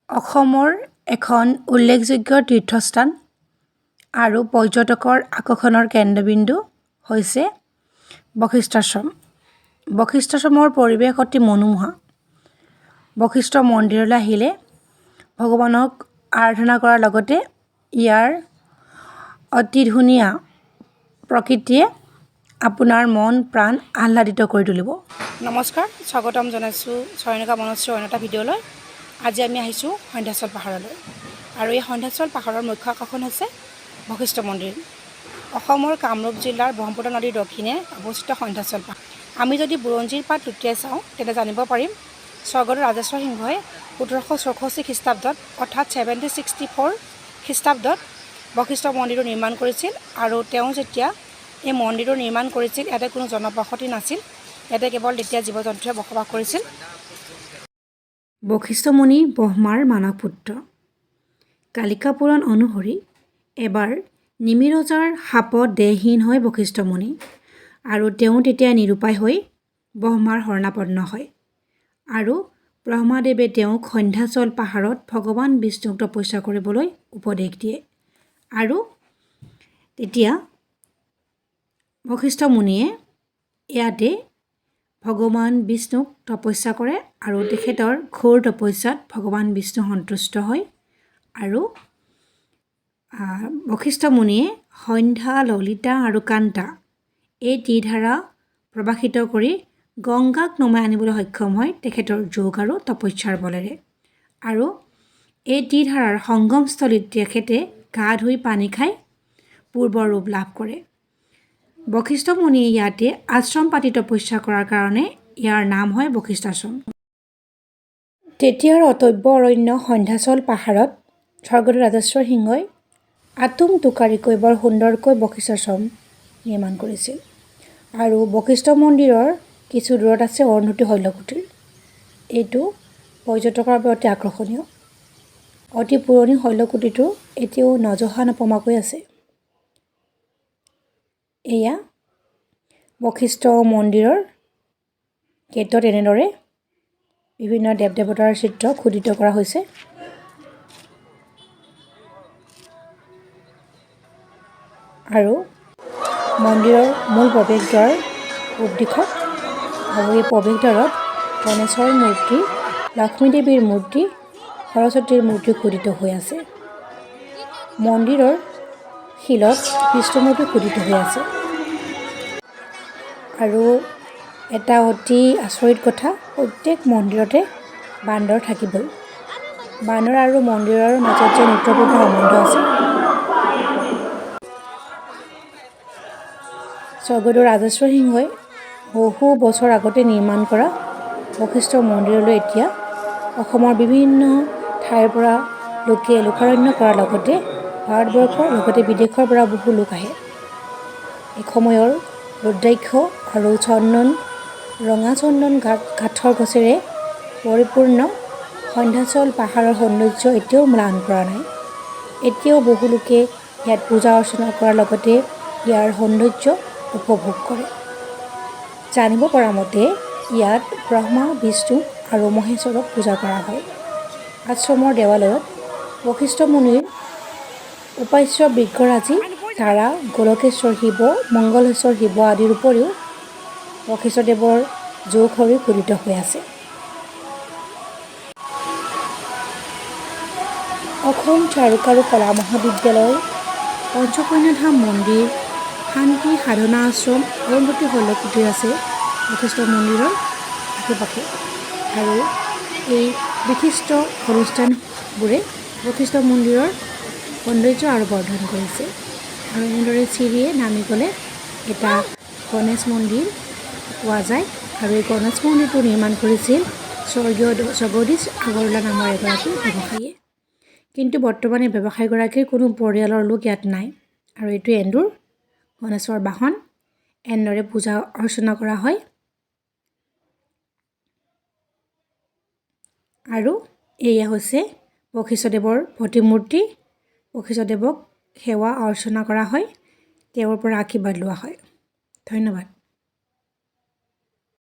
অসমৰ এখন উল্লেখযোগ্য তীৰ্থস্থান আৰু পৰ্যটকৰ আকৰ্ষণৰ কেন্দ্ৰবিন্দু হৈছে বশিষ্ঠাশ্ৰম। বশিষ্ঠাশ্ৰমৰ পৰিৱেশ অতি মনোমোহা। বশিষ্ঠ মন্দিৰলৈ আহিলে ভগৱানক আৰাধনা কৰাৰ লগতে ইয়াৰ অতি ধুনীয়া প্ৰকৃতিয়ে আপোনাৰ মন প্ৰাণ আহ্লাদিত কৰি তুলিব। নমস্কাৰ, স্বাগতম জনাইছোঁ চয়নিকা মনশ্ৰীৰ অন্য এটা ভিডিঅ'লৈ। আজি আমি আহিছোঁ সন্ধ্যাচল পাহাৰলৈ আৰু এই সন্ধ্যাচল পাহাৰৰ মুখ্য আকৰ্ষণ হৈছে বশিষ্ঠ মন্দিৰ। অসমৰ কামৰূপ জিলাৰ ব্ৰহ্মপুত্ৰ নদীৰ দক্ষিণে অৱস্থিত সন্ধ্যাচল পাহাৰ। আমি যদি বুৰঞ্জীৰ পাত লুটিয়াই চাওঁ তেন্তে জানিব পাৰিম স্বৰ্গদেউ ৰাজেশ্বৰ সিংহই ১৭৬৪ খ্ৰীষ্টাব্দত অৰ্থাৎ 1764 খ্ৰীষ্টাব্দত বশিষ্ঠ মন্দিৰটো নিৰ্মাণ কৰিছিল আৰু তেওঁ যেতিয়া এই মন্দিৰটো নিৰ্মাণ কৰিছিল ইয়াতে কোনো জনবসতি নাছিল, ইয়াতে কেৱল তেতিয়া জীৱ জন্তুৱে বসবাস কৰিছিল। বশিষ্ঠ মুনি ব্ৰহ্মাৰ মানস পুত্ৰ। কালিকা পুৰাণ অনুসৰি এবাৰ নিমি ৰজাৰ শাপত দেহহীন হয় বশিষ্ঠ মুনি আৰু তেওঁ তেতিয়া নিৰুপায় হৈ ব্ৰহ্মাৰ শৰণাপন্ন হয় আৰু ব্ৰহ্মাদেৱে তেওঁক সন্ধ্যাচল পাহাৰত ভগৱান বিষ্ণুক তপস্যা কৰিবলৈ উপদেশ দিয়ে আৰু তেতিয়া বশিষ্ঠ মুনিয়ে ইয়াতে ভগৱান বিষ্ণুক তপস্যা কৰে আৰু তেখেতৰ ঘোৰ তপস্যাত ভগৱান বিষ্ণু সন্তুষ্ট হয় আৰু বশিষ্ঠ মুনিয়ে সন্ধ্যা, ললিতা আৰু কান্তা এই ত্ৰিধাৰা প্ৰবাহিত কৰি গংগাক নমাই আনিবলৈ সক্ষম হয় তেখেতৰ যোগ আৰু তপস্যাৰ বলেৰে। আৰু এই ত্ৰিধাৰাৰ সংগমস্থলীত তেখেতে গা ধুই পানী খাই পূৰ্বৰ ৰূপ লাভ কৰে। বশিষ্ঠ মুনিয়ে ইয়াতে আশ্ৰম পাতি তপস্যা কৰাৰ কাৰণে ইয়াৰ নাম হয় বশিষ্ঠাশ্ৰম। তেতিয়াৰ অটব্য অৰণ্য সন্ধ্যাচল পাহাৰত স্বৰ্গদেউ ৰাজেশ্বৰ সিংহই আটোম টোকাৰিকৈ বৰ সুন্দৰকৈ বশিষ্ঠাশ্ৰম নিৰ্মাণ কৰিছিল আৰু বশিষ্ঠ মন্দিৰৰ কিছু দূৰত আছে অৰুন্ধতী শৈলকুটীৰ। এইটো পৰ্যটকৰ বাবে অতি আকৰ্ষণীয়। অতি পুৰণি শৈলকুটীটো এতিয়াও নজহা নপমাকৈ আছে। এয়া বশিষ্ঠ মন্দিৰৰ গেটত এনেদৰে বিভিন্ন দেৱ দেৱতাৰ চিত্ৰ খোদিত কৰা হৈছে। আৰু মন্দিৰৰ মূল প্ৰৱেশদ্বাৰ পূব দিশত আৰু এই প্ৰৱেশদ্বাৰত গণেশৰ মূৰ্তি, লক্ষ্মী দেৱীৰ মূৰ্তি, সৰস্বতীৰ মূৰ্তি খোদিত হৈ আছে। মন্দিৰৰ শিলত বিষ্ণু মূৰ্তি খোদিত হৈ আছে। আৰু এটা অতি আচৰিত কথা, প্ৰত্যেক মন্দিৰতে বান্দৰ থাকিবই। বান্দৰ আৰু মন্দিৰৰ মাজত যে ওতঃপ্ৰোত সম্বন্ধ আছে। স্বৰ্গদেউ ৰাজেশ্বৰ সিংহই বহু বছৰ আগতে নিৰ্মাণ কৰা বশিষ্ঠ মন্দিৰলৈ এতিয়া অসমৰ বিভিন্ন ঠাইৰ পৰা লোকে লোকাৰণ্য কৰাৰ লগতে ভাৰতবৰ্ষৰ লগতে বিদেশৰ পৰা বহু লোক আহে। এসময়ৰ ৰুদ্ৰাক্ষ আৰু চন্দন, ৰঙা চন্দন কাঠৰ গছেৰে পৰিপূৰ্ণ সন্ধ্যাচল পাহাৰৰ সৌন্দৰ্য এতিয়াও ম্লান পৰা নাই। এতিয়াও বহু লোকে ইয়াত পূজা অৰ্চনা কৰাৰ লগতে ইয়াৰ সৌন্দৰ্য উপভোগ কৰে। জানিব পৰা মতে ইয়াত ব্ৰহ্মা, বিষ্ণু আৰু মহেশ্বৰক পূজা কৰা হয়। আশ্ৰমৰ দেৱালয়ত বশিষ্ঠ মুনিৰ উপাস্য বৃক্ষৰাজি, তাৰা, গোলকেশ্বৰ শিৱ, মংগলেশ্বৰ শিৱ আদিৰ উপৰিও বশিষ্ঠদেৱৰ যোগ শৰীৰ খোদিত হৈ আছে। অসম চাৰুকাৰু কলা মহাবিদ্যালয়, পঞ্চকন্যাধাম মন্দিৰ, শান্তি সাধনা আশ্ৰম, অৰুন্ধতী শৈলকুটীৰ আছে বশিষ্ঠ মন্দিৰৰ আশে-পাশে। আৰু এই বিশিষ্ট অনুষ্ঠানবোৰে বশিষ্ঠ মন্দিৰৰ সৌন্দৰ্য আৰু বৰ্ধন কৰিছে। আৰু এনেদৰে চিৰিয়ে নামি গ'লে এটা গণেশ মন্দিৰ পোৱা যায় আৰু এই গণেশ মন্দিৰটো নিৰ্মাণ কৰিছিল স্বৰ্গীয় জগদীশ আগৰৱালা নামৰ এগৰাকী ব্যৱসায়ীয়ে। কিন্তু বৰ্তমান এই ব্যৱসায়ীগৰাকীৰ কোনো পৰিয়ালৰ লোক ইয়াত নাই আৰু এইটো এন্দুৰ গণেশৰ বাহন। এনেদৰে পূজা অৰ্চনা কৰা হয় আৰু এয়া হৈছে বশিষ্ঠদেৱৰ প্ৰতিমূৰ্তি। বশিষ্ঠদেৱক সেৱা অৰ্চনা কৰা হয়, তেওঁৰ পৰা আশীৰ্বাদ লোৱা হয়। ধন্যবাদ।